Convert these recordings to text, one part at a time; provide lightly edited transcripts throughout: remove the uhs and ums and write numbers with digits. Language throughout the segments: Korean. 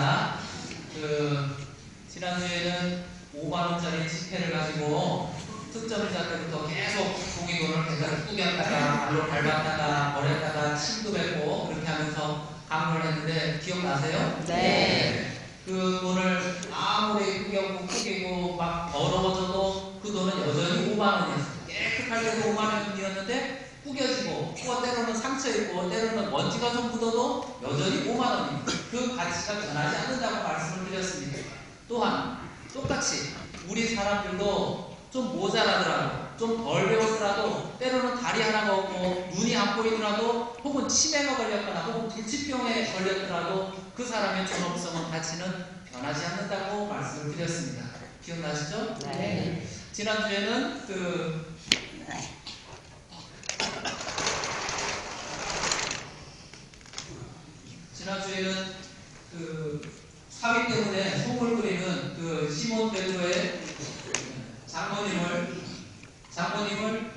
하겠습니다. 지난주에는 5만원짜리 지폐를 가지고 특정자 때부터 계속 종이돈을 계속 꾸겼다가 발로 밟았다가 버렸다가 침도뱉고 그렇게 하면서 강론을 했는데 기억나세요? 네. 그 돈을 아무리 꾸기고 막 더러워져도 그 돈은 여전히 5만원이었어요. 깨끗할 때도 5만원이었는데 꾸겨지고 또 때로는 상처있고 때로는 먼지가 좀 묻어도 여전히 5만원입니다. 그 가치가 변하지 않는다고 말씀을 드렸습니다. 또한 똑같이 우리 사람들도 좀 모자라더라도 좀 덜 배웠더라도 때로는 다리 하나가 없고 눈이 안 보이더라도 혹은 치매가 걸렸거나 혹은 불치병에 걸렸더라도 그 사람의 존엄성은 가치는 변하지 않는다고 말씀을 드렸습니다. 기억나시죠? 네. 지난주에는 사위 때문에 속을 끓이는 시몬 베드로의 장모님을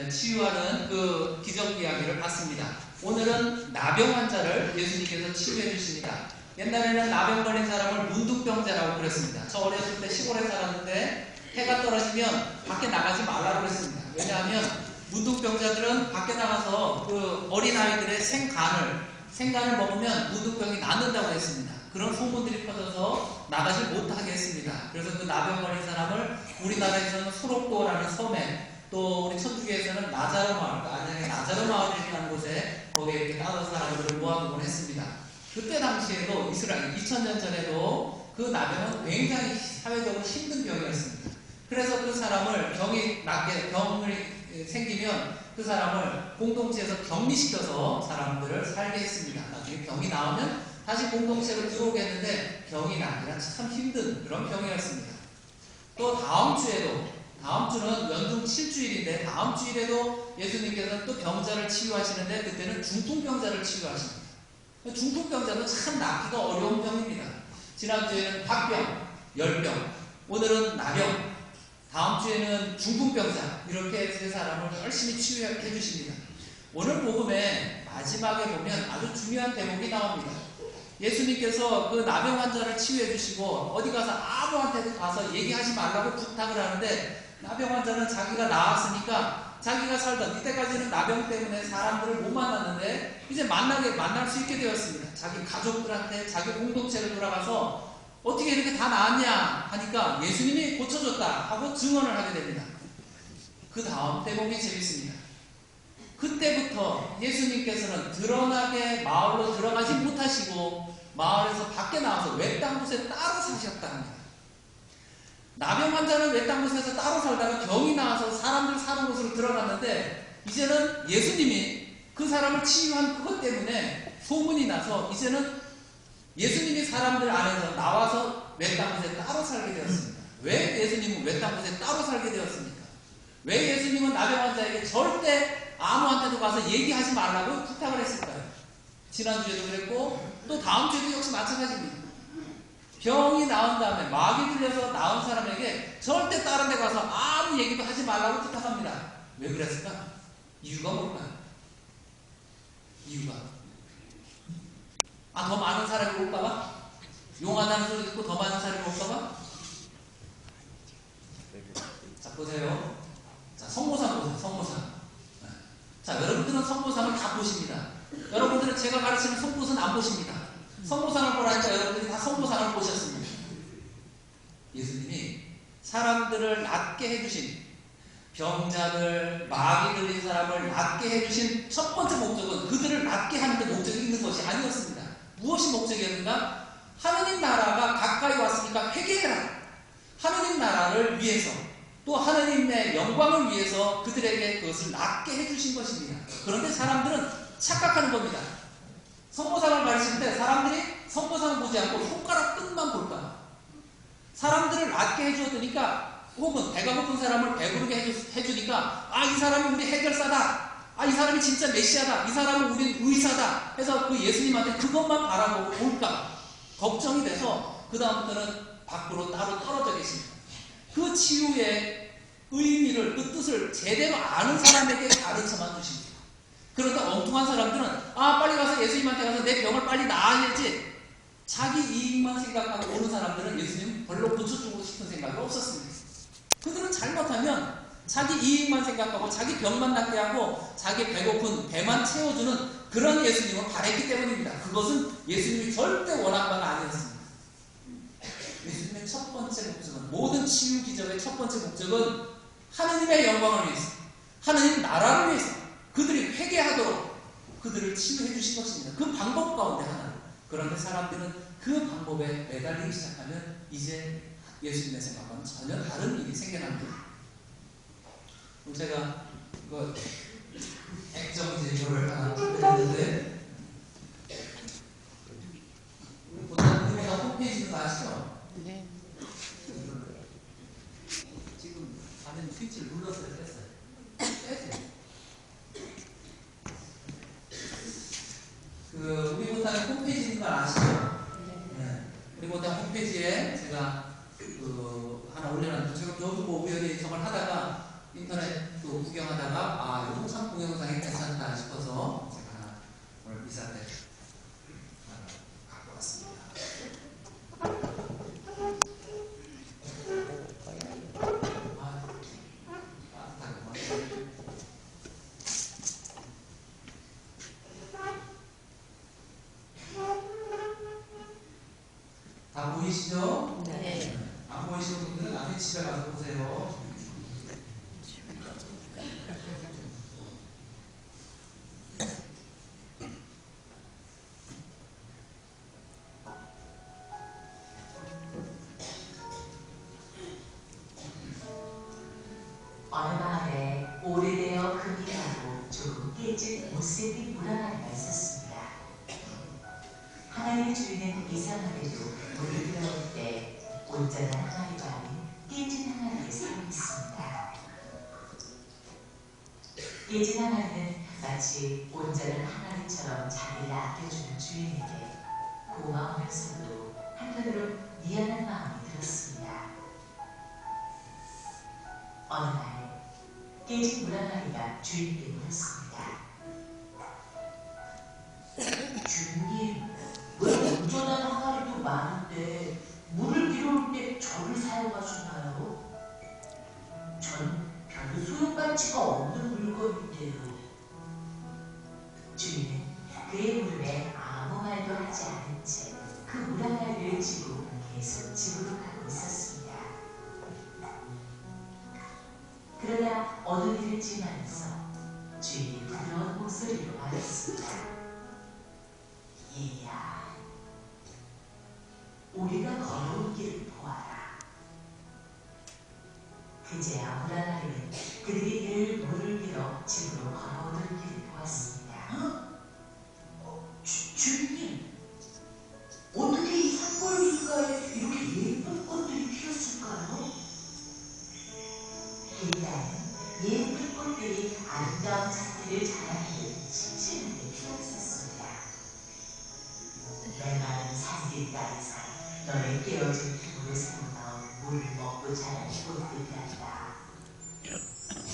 치유하는 그 기적 이야기를 봤습니다. 오늘은 나병 환자를 예수님께서 치유해 주십니다. 옛날에는 나병 걸린 사람을 문둥병자라고 그랬습니다. 저 어렸을 때 시골에 살았는데 해가 떨어지면 밖에 나가지 말라고 그랬습니다. 왜냐하면 문둥병자들은 밖에 나가서 그 어린아이들의 생간을 먹으면 문둥병이 낫는다고 했습니다. 그런 소문들이 퍼져서 나가지 못하게 했습니다. 그래서 그 나병 걸린 사람을 우리나라에서는 소록도라는 섬에 또 우리 천주교에서는 나자로 마을, 안양의 나자로 마을이라는 곳에 거기에 이렇게 다른 사람들을 모아두곤 했습니다. 그때 당시에도 이스라엘 2000년 전에도 그 나병은 굉장히 사회적으로 힘든 병이었습니다. 그래서 그 사람을 병이 생기면 그 사람을 공동체에서 격리시켜서 사람들을 살게 했습니다. 나중에 병이 나오면 다시 공동체로 들어오게 했는데 병이 나기가 참 힘든 그런 병이었습니다. 또 다음 주는 연중 7주일인데 다음 주일에도 예수님께서는 또 병자를 치유하시는데 그때는 중풍병자를 치유하십니다. 중풍병자도 참 낫기가 어려운 병입니다. 지난주에는 화병, 열병, 오늘은 나병, 다음 주에는 중풍병자, 이렇게 세 사람을 열심히 치유해 주십니다. 오늘 복음의 마지막에 보면 아주 중요한 대목이 나옵니다. 예수님께서 그 나병 환자를 치유해 주시고 어디 가서 아무한테도 가서 얘기하지 말라고 부탁을 하는데 나병 환자는 자기가 나았으니까 자기가 살던 이때까지는 나병 때문에 사람들을 못 만났는데 이제 만날 수 있게 되었습니다. 자기 가족들한테 자기 공동체를 돌아가서 어떻게 이렇게 다 나았냐 하니까 예수님이 고쳐줬다 하고 증언을 하게 됩니다. 그 다음 대목이 재밌습니다. 그때부터 예수님께서는 드러나게 마을로 들어가지 못하시고 마을에서 밖에 나와서 외딴 곳에 따로 사셨다 합니다. 나병 환자는 외딴 곳에서 따로 살다가 병이 나와서 사람들 사는 곳으로 들어갔는데 이제는 예수님이 그 사람을 치유한 그것 때문에 소문이 나서 이제는 예수님이 사람들 안에서 나와서 외딴 곳에 따로 살게 되었습니다. 왜 예수님은 외딴 곳에 따로 살게 되었습니까? 왜 예수님은 나병 환자에게 절대 아무한테도 가서 얘기하지 말라고 부탁을 했을까요? 지난주에도 그랬고 또 다음 주에도 역시 마찬가지입니다. 병이 나은 다음에 마귀 들려서 나은 사람에게 절대 다른 데 가서 아무 얘기도 하지 말라고 부탁합니다. 왜 그랬을까? 이유가 뭘까요? 더 많은 사람이 올까봐? 용하다는 소리 듣고 더 많은 사람이 올까봐? 자, 보세요. 자, 성모상 보세요. 성모상. 자, 여러분들은 성모상을 다 보십니다. 여러분들은 제가 가르치는 성모상 안 보십니다. 성모상을 보라니까 여러분들이 다 성모상을 보셨습니다. 예수님이 사람들을 낫게 해주신 병자들, 마귀 들린 사람을 낫게 해주신 첫 번째 목적은 그들을 낫게 하는 데 목적이 있는 것이 아니었습니다. 무엇이 목적이었는가? 하느님 나라가 가까이 왔으니까 회개해라. 하느님 나라를 위해서 또 하느님의 영광을 위해서 그들에게 그것을 낫게 해주신 것입니다. 그런데 사람들은 착각하는 겁니다. 성모상을 가르칠 때 사람들이 성모상을 보지 않고 손가락 끝만 볼까? 사람들을 낫게 해주었으니까 혹은 배가 고픈 사람을 배부르게 해주니까 이 사람이 우리 해결사다. 이 사람이 진짜 메시아다. 이 사람은 우리 의사다. 해서 그 예수님한테 그것만 바라보고 볼까 걱정이 돼서 그 다음부터는 밖으로 따로 떨어져 계십니다. 그 치유의 의미를 그 뜻을 제대로 아는 사람에게 가르쳐만 주십니다. 그런데 엉뚱한 사람들은 빨리 가서 예수님한테 가서 내 병을 빨리 나아야지. 자기 이익만 생각하고 오는 사람들은 예수님 별로 고쳐주고 싶은 생각이 없었습니다. 그들은 잘못하면 자기 이익만 생각하고 자기 병만 낫게 하고 자기 배고픈 배만 채워주는 그런 예수님을 바랬기 때문입니다. 그것은 예수님이 절대 원한 바가 아니었습니다. 예수님의 첫 번째 목적은, 모든 치유 기적의 첫 번째 목적은 하느님의 영광을 위해서, 하느님 나라를 위해서 그들이 회개하도록 그들을 치유해 주신 것입니다. 그 방법 가운데 하나. 그런데 사람들은 그 방법에 매달리기 시작하면 이제 예수님의 생각과는 전혀 다른 일이 생겨납니다. 제가 그 액정 제조를 하나 준비했는데, 보다 홈페이지는 거 아시죠? 네. 지금 화면 스위치를 눌렀어요, 뺐어요? 빼세요. 그 우리 못하는 홈페이지 있는 거 아시죠? 네. 우리 못하는 홈페이지에 제가 하나 올려놨는데, 제가 저도 뭐 우연히 저걸 하다가 인터넷도 구경하다가 이거 참 동영상이 괜찮다 싶어서 제가 하나 오늘 이 자리에 갖고 왔습니다. 다 보이시죠? 네. 안 보이시는 분들은 나중에 집에 가서 보세요. 어느 마을에 오래되어 금이 나고 조금 깨진 못생긴 무라마리가 있었습니다. 하나의 주인은 이상하게도 물을 들어올 때 온전한 항아리가 아닌 깨진 항아리에 살고 있습니다. 깨진 항아리는 마치 온전한 항아리처럼 자기를 아껴주는 주인에게 고마우면서도 한편으로 미안한 마음이 들었습니다. 어느 날 깨진 물항아리가 주인에게 물었습니다. 주인님, 왜 온전한 항아리도 많은데 물을 들어올 때 저를 사용하시나요? 전 별로 소용가치가 없는 물건인데요. 주인은 그의 물음에 아무 말도 하지 않은 채 그 물항아리를 지고 계속 집으로 가고 있었습니다. 그러다 어느 길을 지나면서 주인이 부드러운 목소리로 말했습니다. 얘야, 우리가 걸어온 길을 보아라. 그제야 물항아리는 그들이 늘 물을 빌어 집으로 걸어오던 길을 보았습니다. 주인님, 어떻게 이 산골길가에 이렇게 예쁜 꽃들이 피었을까요? 길가에는 예쁜 꽃들이 아름다운 잔디를 자라나는 싱싱하게 피어있었습니다. 메마른 산길가에서 너의 깨어진 틈으로 새어나온 물을 먹고 자라는 꽃들이란다.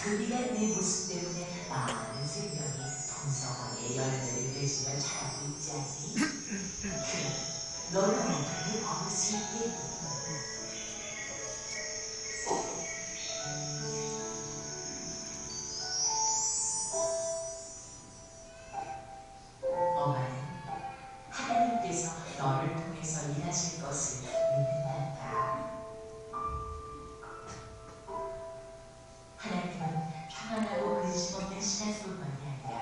그리가 내 모습 때문에 많은 생명이 풍성하게 열매를 맺으며 자라고 있지 않니? 그럼 너는 어떻게 먹을 수 있겠니? 어머니는 하나님께서 너를 통해서 일하실 것을 믿는단다. 하나님은 평안하고 근심 없는 시간뿐만이 아니라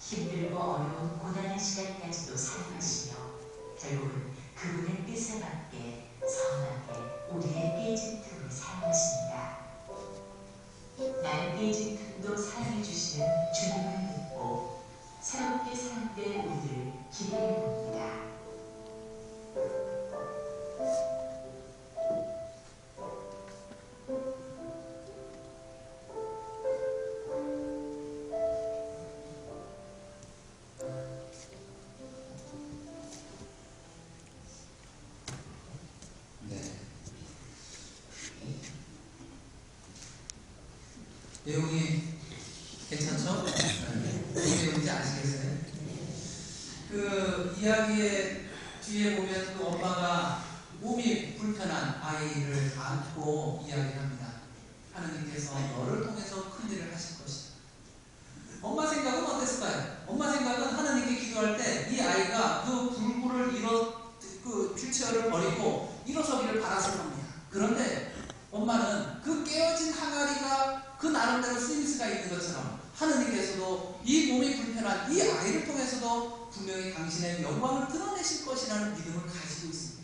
힘들고 어려운 고난의 시간까지도 사용하시며 결국은 그분의 뜻에 맞게 선하게 우리의 깨진 틈을 사용하십니다. 나는 깨진 틈도 사용해 주시는 주님을 믿고 새롭게 사용될 우리를 기다려 봅니다. 내용이 괜찮죠? 이 내용이 그 이야기의 뒤에 보면 그 엄마가 몸이 불편한 아이를 안고 이야기합니다. 하느님께서 너를 통해서 큰 일을 하실 것이다. 엄마 생각은 어땠을까요? 엄마 생각은 하나님께 기도할 때 이 아이가 그 불구를 그 휠체어를 버리고 일어서기를 바랐을 겁니다. 그런데 엄마는 그 깨어진 항아리가 그 나름대로 쓰임새가 있는 것처럼 하느님께서도 이 몸이 불편한 이 아이를 통해서도 분명히 당신의 영광을 드러내실 것이라는 믿음을 가지고 있습니다.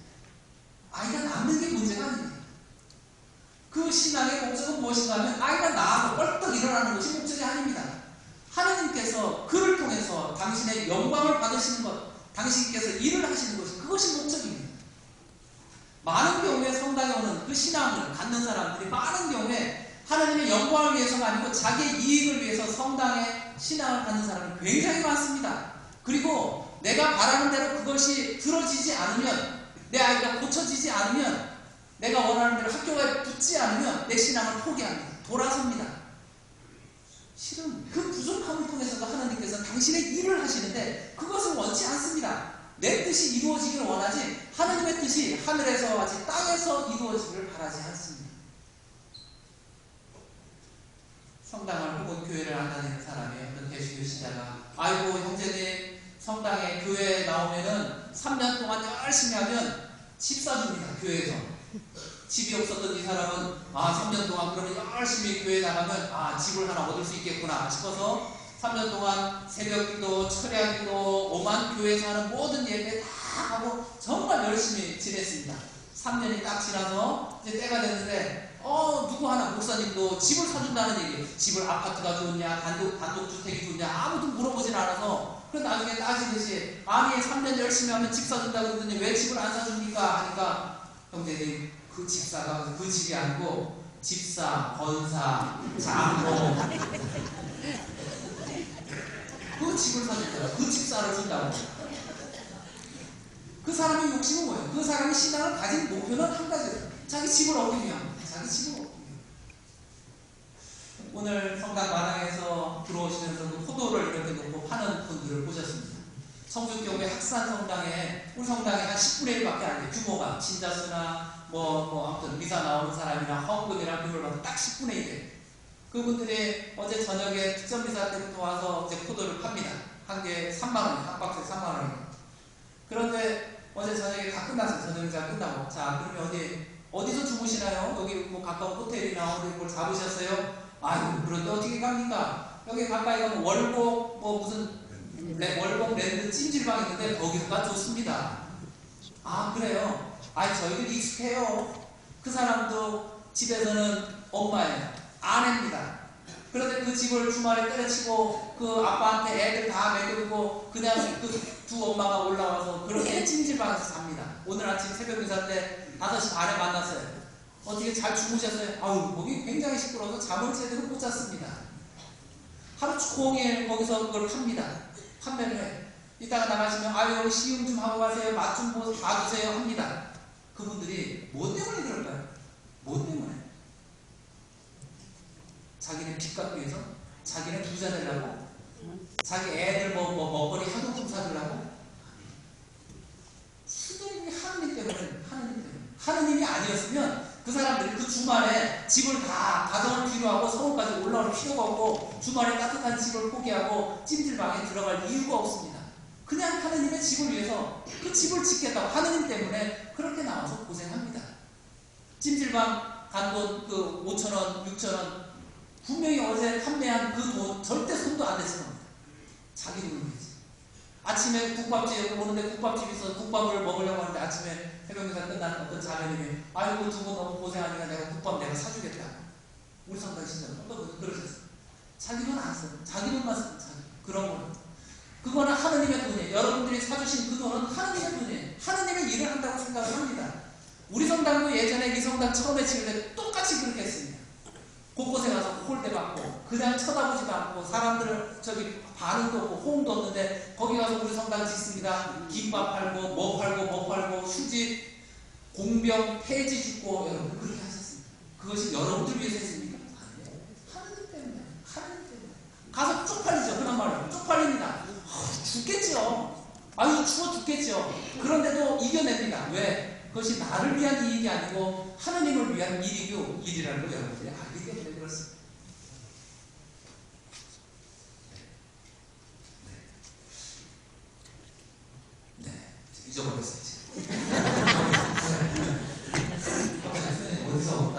아이가 낳는 게 문제가 아닙니다. 그 신앙의 목적은 무엇인가 하면 아이가 낳아서 뻘떡 일어나는 것이 목적이 아닙니다. 하느님께서 그를 통해서 당신의 영광을 받으시는 것, 당신께서 일을 하시는 것이 그것이 목적입니다. 많은 경우에 성당에 오는 그 신앙을 갖는 사람들이 많은 경우에 하나님의 영광을 위해서가 아니고 자기의 이익을 위해서 성당에 신앙을 갖는 사람이 굉장히 많습니다. 그리고 내가 바라는 대로 그것이 들어지지 않으면, 내 아이가 고쳐지지 않으면, 내가 원하는 대로 학교에 붙지 않으면 내 신앙을 포기합니다. 돌아섭니다. 실은 그 부족함을 통해서도 하나님께서 당신의 일을 하시는데 그것을 원치 않습니다. 내 뜻이 이루어지기를 원하지 하나님의 뜻이 하늘에서 하지 땅에서 이루어지기를 바라지 않습니다. 성당을 혹은 교회를 안 다니는 사람이 어떤 개신교 신자가 아이고 형제님 성당에 교회에 나오면은 3년 동안 열심히 하면 집 사줍니다. 교회에서. 집이 없었던 이 사람은 3년 동안 그러면 열심히 교회에 나가면 집을 하나 얻을 수 있겠구나 싶어서 3년 동안 새벽기도, 철야기도, 오만 교회에서 하는 모든 예배 다 하고 정말 열심히 지냈습니다. 3년이 딱 지나서 이제 때가 됐는데 누구 하나 목사님도 집을 사준다는 얘기예요. 집을 아파트가 좋냐, 단독주택이 좋냐 아무도 물어보진 않아서 그 나중에 따지듯이 아니 3년 열심히 하면 집 사준다고 그러더니 왜 집을 안 사줍니까? 하니까 형제님 그 집사가 그 집이 아니고 집사, 권사, 장로 그 집을 사준다고 그 집사를 준다고. 그 사람의 욕심은 뭐예요? 그 사람의 신앙을 가진 목표는 한 가지예요. 자기 집을 얻기 위함. 자기 집을 얻기 위함. 오늘 성당 마당에서 들어오시면서 그 포도를 이렇게 놓고 파는 분들을 보셨습니다. 성주교회 학산 성당에 우리 성당에 한 10분의 1밖에 안 돼요. 규모가 진자수나 아무튼 미사 나오는 사람이나 헌금이나 그걸 봐도 딱 10분의 1이에요. 그분들이 어제 저녁에 특전 미사 때부터 와서 이제 포도를 팝니다. 한 개에 3만 원이에요. 한 박스에 3만 원이에요. 그런데 어제 저녁에 다 끝났어요. 저녁 미사 끝나고. 자, 그러면 어디서 주무시나요? 여기 가까운 호텔이나 어디 뭘 잡으셨어요? 아유, 그런데 어떻게 갑니까? 여기 가까이 가면 월곡 월곡 랜드 찜질방 있는데 거기가 좋습니다. 그래요? 저희들 익숙해요. 그 사람도 집에서는 엄마예요. 아내입니다. 그런데 그 집을 주말에 때려치고 그 아빠한테 애들 다 먹여두고 그냥 그 두 엄마가 올라와서 그렇게 찜질방에서 잡니다. 오늘 아침 새벽 미사 때 5시 반에 만났어요. 어떻게 잘 주무셨어요? 거기 굉장히 시끄러워서 잠을 제대로 못 잤습니다. 하루 종일 거기서 그걸 팝니다. 판매를 해요. 이따가 나가시면 여기 시음 좀 하고 가세요. 맛 좀 봐주세요 합니다. 그분들이 뭐 때문에 그럴까요? 뭐 때문에? 자기네 빚 갚기 위해서? 자기네 부자 되려고? 자기 애들 먹거리 한우품 사주려고? 수도님이 하느님 때문에. 하느님이 아니었으면 그 사람들이 그 주말에 집을 다 가정을 필요하고 서울까지 올라올 필요가 없고 주말에 따뜻한 집을 포기하고 찜질방에 들어갈 이유가 없습니다. 그냥 하느님의 집을 위해서 그 집을 짓겠다고 하느님 때문에 그렇게 나와서 고생합니다. 찜질방 간 돈 그 5,000원, 6,000원 분명히 어제 판매한 그 돈 절대 손도 안 댔을 겁니다. 자기 돈이지. 아침에 국밥집에 오는데 국밥집에서 국밥을 먹으려고 하는데 아침에 새벽미사 끝나는 어떤 자매님이 아이고 두 분 너무 고생하니까 내가 국밥 내가 사주겠다. 우리 성당 신자는 또 그러셨어요. 자기 돈 안 써요. 자기 돈만 써요. 그런 거는. 그거는 하느님의 돈이에요. 여러분들이 사주신 그 돈은 하느님의 돈이에요. 하느님의 일을 한다고 생각을 합니다. 우리 성당도 예전에 이 성당 처음에 지을 때 똑같이 그렇게 했습니다. 곳곳에 가서 홀대 받고 그냥 쳐다보지도 않고 사람들 반응도 없고 호응도 없는데 거기 가서 우리 성당 짓습니다. 김밥 팔고 뭐 팔고 휴지 공병 폐지 짓고 여러분 그렇게 하셨습니다. 그것이 여러분들 위해서 했습니까? 아니에요. 하느님 때문에. 가서 쪽팔리죠. 그런 말로 쪽팔립니다. 죽겠죠. 아유 추워 죽겠죠. 그런데도 이겨냅니다. 왜? 그것이 나를 위한 이익이 아니고 하나님을 위한 일이라는 걸 여러분들이 알기 때문에 그렇습니다. 네, 잊어버렸어요. 어디서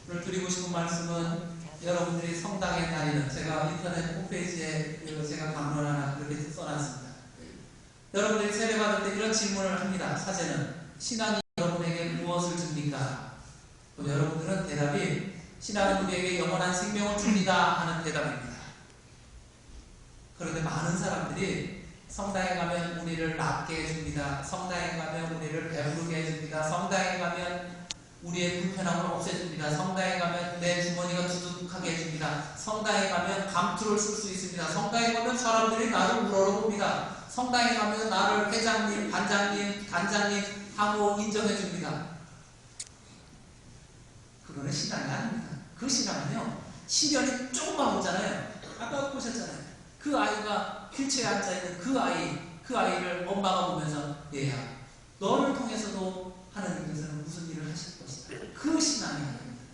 오늘 드리고 싶은 말씀은 여러분들이 성당에 다니는 제가 인터넷 홈페이지에 제가 강론 하나 그렇게 써놨습니다. 여러분들이 세례받을 때 이런 질문을 합니다. 사제는 신앙이 여러분에게 무엇을 줍니까? 그럼 여러분들은 대답이 신앙은 우리에게 영원한 생명을 줍니다 하는 대답입니다. 그런데 많은 사람들이 성당에 가면 우리를 낫게 해줍니다. 성당에 가면 우리를 배부르게 해줍니다. 성당에 가면 우리의 불편함을 없애줍니다. 성당에 가면 내 주머니가 두둑하게 해줍니다. 성당에 가면 감투를 쓸 수 있습니다. 성당에 가면 사람들이 나를 우러러봅니다. 성당에 가면 나를 회장님, 반장님, 단장님 하고 인정해줍니다. 그거는 신앙이 아닙니다. 그 신앙은요, 시련이 조금만 오잖아요. 아까 보셨잖아요. 그 아이가 휠체어에 앉아있는 그 아이를 엄마가 보면서 얘야, 너를 통해서도 하나님께서는 무슨 일을 하실 것이다. 그 신앙이 아닙니다.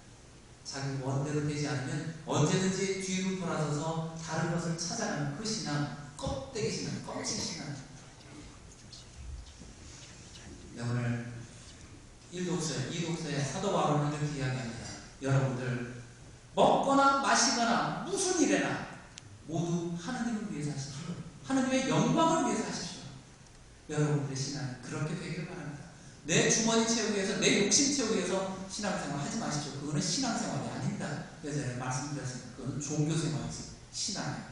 자기 원대로 되지 않으면 언제든지 뒤로 돌아서서 다른 것을 찾아가는 그 신앙, 껍데기 신앙, 껍질 신앙. 네, 오늘 1독서에 2독서에 사도 바울은 이렇게 이야기합니다. 여러분들 먹거나 마시거나 무슨 일에나 모두 하나님을 위해서 하십시오. 하나님의 영광을 위해서 하십시오. 여러분들의 신앙이 그렇게 되기를 바랍니다. 내 주머니 채우기 위해서, 내 욕심 채우기 위해서 신앙생활 하지 마십시오. 그거는 신앙생활이 아닙니다. 그래서 제가 말씀드렸습니다. 그거는 종교생활이지 신앙이 아닙니다.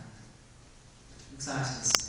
묵상하시겠습니다.